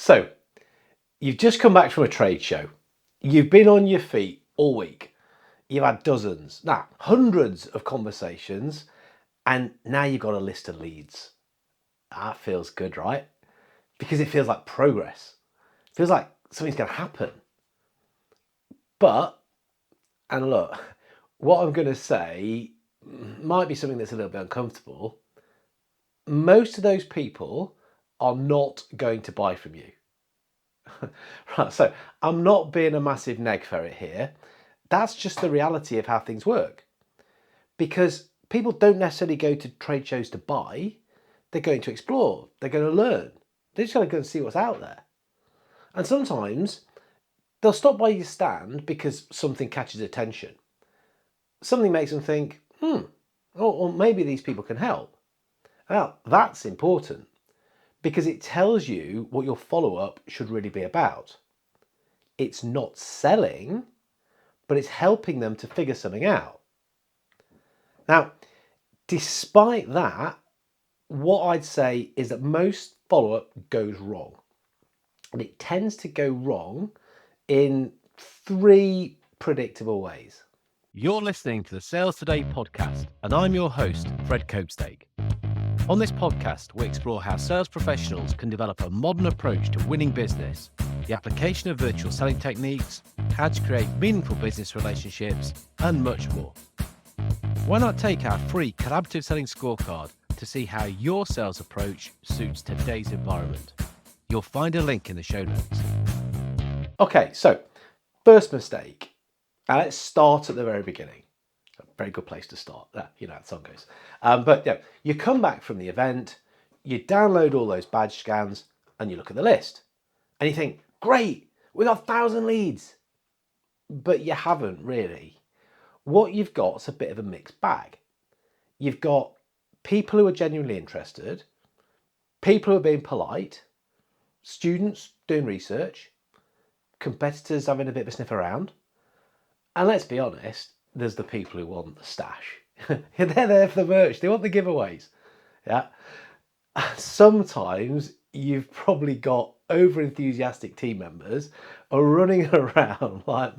So, you've just come back from a trade show. You've been on your feet all week. You've had dozens, hundreds of conversations, and now you've got a list of leads. That feels good, right? Because it feels like progress. It feels like something's going to happen. But, and look, what I'm going to say might be something that's a little bit uncomfortable. Most of those people are not going to buy from you. Right, so I'm not being a massive neg ferret here. That's just the reality of how things work. Because people don't necessarily go to trade shows to buy. They're going to explore. They're going to learn. They're just going to go and see what's out there. And sometimes they'll stop by your stand because something catches attention. Something makes them think, or maybe these people can help. Now, that's important because it tells you what your follow-up should really be about. It's not selling, but it's helping them to figure something out. Now, despite that, what I'd say is that most follow-up goes wrong. And it tends to go wrong in 3 predictable ways. You're listening to the Sales Today podcast, and I'm your host, Fred Copestake. On this podcast, we explore how sales professionals can develop a modern approach to winning business, the application of virtual selling techniques, how to create meaningful business relationships, and much more. Why not take our free collaborative selling scorecard to see how your sales approach suits today's environment? You'll find a link in the show notes. Okay, so first mistake. Let's start at the very beginning. A very good place to start. You know how the song goes. But yeah, you come back from the event, you download all those badge scans, and you look at the list. And you think, great, we got 1,000 leads. But you haven't really. What you've got is a bit of a mixed bag. You've got people who are genuinely interested, people who are being polite, students doing research, competitors having a bit of a sniff around, and let's be honest, there's the people who want the stash. They're there for the merch, they want the giveaways. Yeah. Sometimes you've probably got over-enthusiastic team members are running around like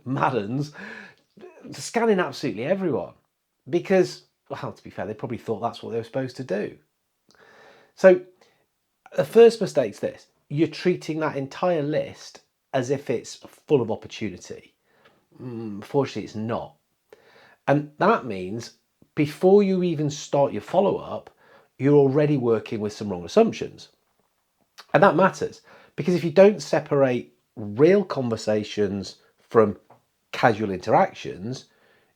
Maddens, scanning absolutely everyone. Because, well, to be fair, they probably thought that's what they were supposed to do. So the first mistake's this. You're treating that entire list as if it's full of opportunity. Fortunately, it's not. And that means before you even start your follow-up, you're already working with some wrong assumptions. And that matters because if you don't separate real conversations from casual interactions,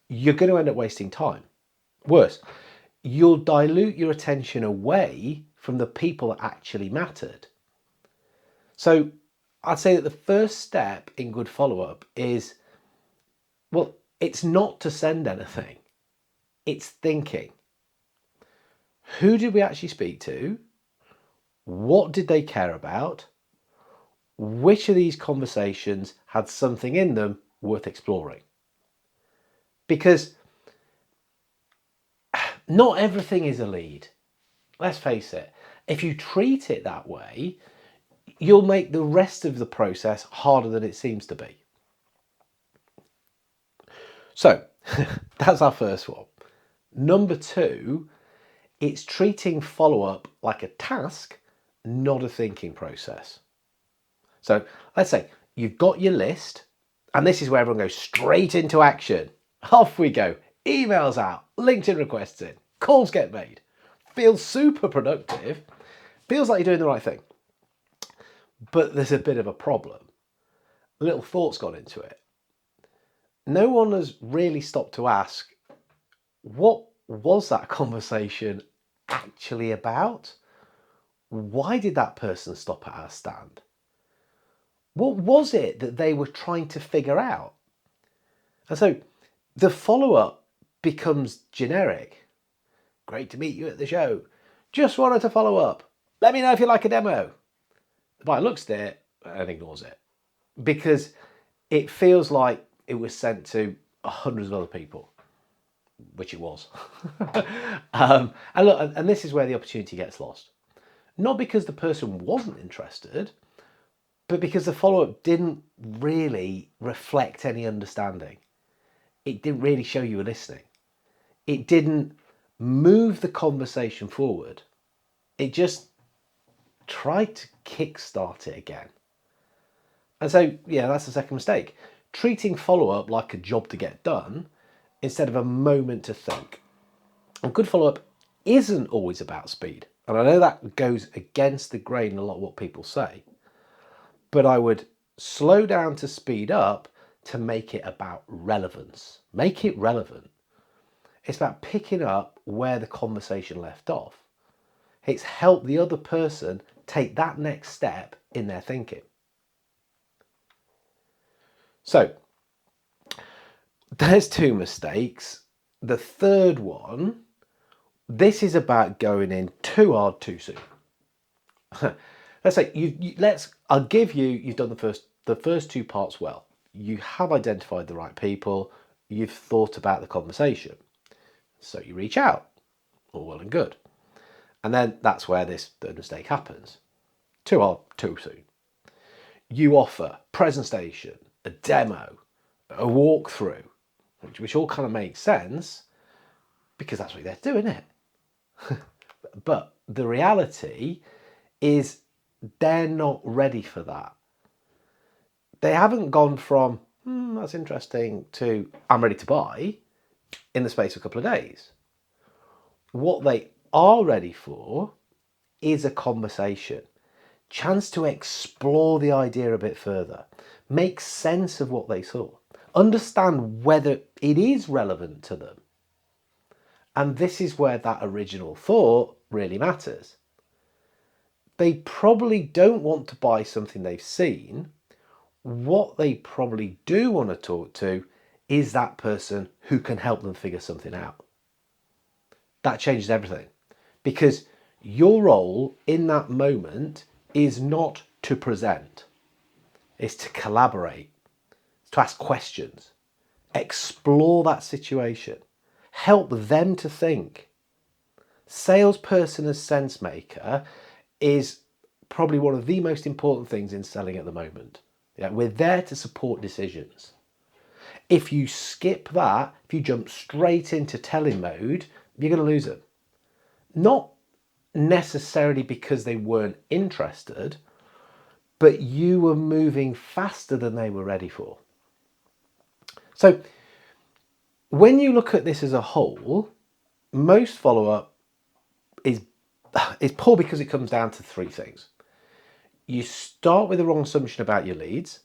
you're going to end up wasting time. Worse, you'll dilute your attention away from the people that actually mattered. So I'd say that the first step in good follow-up is, well, it's not to send anything. It's thinking. Who did we actually speak to? What did they care about? Which of these conversations had something in them worth exploring? Because not everything is a lead. Let's face it. If you treat it that way, you'll make the rest of the process harder than it seems to be. So that's our first one. Number 2, it's treating follow-up like a task, not a thinking process. So let's say you've got your list, and this is where everyone goes straight into action. Off we go. Emails out, LinkedIn requests in, calls get made. Feels super productive. Feels like you're doing the right thing. But there's a bit of a problem. Little thought's gone into it. No one has really stopped to ask, what was that conversation actually about? Why did that person stop at our stand? What was it that they were trying to figure out? And so the follow-up becomes generic. Great to meet you at the show. Just wanted to follow up. Let me know if you like a demo. The buyer looks at it and ignores it because it feels like it was sent to hundreds of other people, which it was. And look, and this is where the opportunity gets lost. Not because the person wasn't interested, but because the follow-up didn't really reflect any understanding. It didn't really show you were listening. It didn't move the conversation forward. It just tried to kickstart it again. And so, yeah, that's the second mistake. Treating follow-up like a job to get done instead of a moment to think. And good follow-up isn't always about speed. And I know that goes against the grain in a lot of what people say. But I would slow down to speed up to make it about relevance. Make it relevant. It's about picking up where the conversation left off. It's help the other person take that next step in their thinking. So there's two mistakes. The third one, this is about going in too hard too soon. Let's say I'll give you, you've done the first two parts well. You have identified the right people. You've thought about the conversation. So you reach out, all well and good. And then that's where this third mistake happens. Too hard, too soon. You offer presentation, a demo, a walkthrough, which all kind of makes sense because that's what they're doing, isn't it? But the reality is they're not ready for that. They haven't gone from, that's interesting, to I'm ready to buy in the space of a couple of days. What they are ready for is a conversation, chance to explore the idea a bit further, make sense of what they saw, understand whether it is relevant to them. And this is where that original thought really matters. They probably don't want to buy something they've seen. What they probably do want to talk to is that person who can help them figure something out. That changes everything, because your role in that moment is not to present. It's to collaborate, to ask questions, explore that situation, help them to think. Salesperson as sense maker is probably one of the most important things in selling at the moment. Yeah, we're there to support decisions. If you skip that, if you jump straight into telling mode, you're going to lose them. Not necessarily because they weren't interested, but you were moving faster than they were ready for. So when you look at this as a whole, most follow-up is poor because it comes down to three things. You start with the wrong assumption about your leads.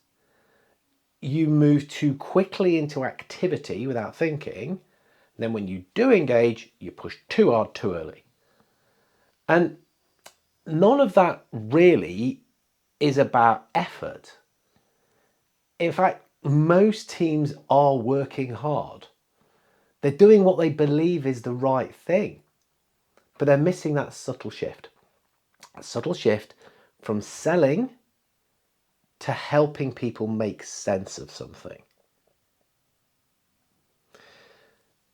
You move too quickly into activity without thinking. Then when you do engage, you push too hard too early. And none of that really is about effort. In fact, most teams are working hard. They're doing what they believe is the right thing, but they're missing that subtle shift. A subtle shift from selling to helping people make sense of something.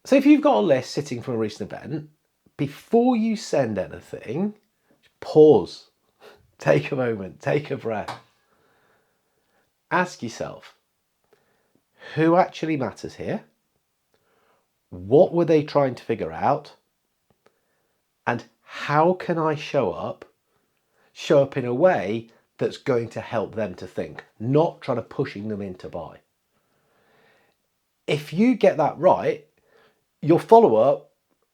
So if you've got a list sitting from a recent event, before you send anything, pause, take a moment, take a breath. Ask yourself, who actually matters here? What were they trying to figure out? And how can I show up in a way that's going to help them to think, not trying to pushing them in to buy? If you get that right, your follow-up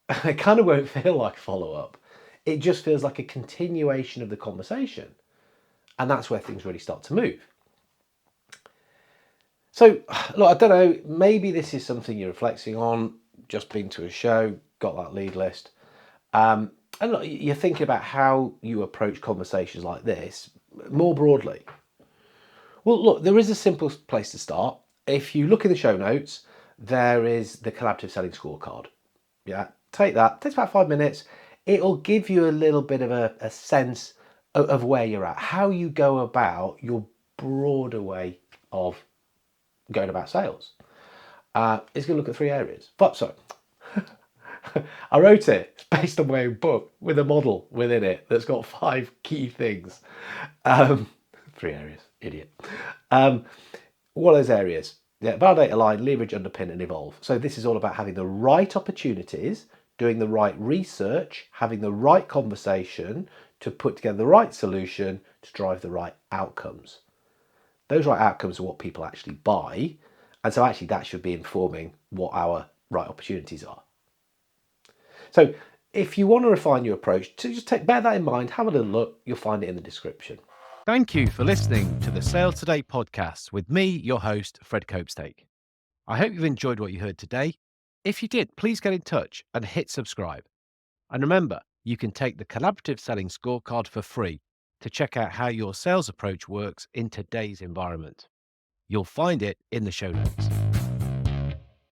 kind of won't feel like follow-up. It just feels like a continuation of the conversation. And that's where things really start to move. So, look, I don't know, maybe this is something you're reflecting on, just been to a show, got that lead list. And look, you're thinking about how you approach conversations like this more broadly. Well, look, there is a simple place to start. If you look in the show notes, there is the Collaborative Selling Scorecard. Yeah, take that. It takes about 5 minutes. It'll give you a little bit of a sense of where you're at, how you go about your broader way of going about sales. It's going to look at 3 areas. I wrote it. It's based on my own book with a model within it that's got 5 key things. 3 areas, idiot. What are those areas? Yeah, validate, align, leverage, underpin, and evolve. So this is all about having the right opportunities, doing the right research, having the right conversation to put together the right solution to drive the right outcomes. Those right outcomes are what people actually buy. And so actually that should be informing what our right opportunities are. So if you want to refine your approach, just bear that in mind, have a little look, you'll find it in the description. Thank you for listening to the Sales Today podcast with me, your host, Fred Copestake. I hope you've enjoyed what you heard today. If you did, please get in touch and hit subscribe. And remember, you can take the Collaborative Selling Scorecard for free to check out how your sales approach works in today's environment. You'll find it in the show notes.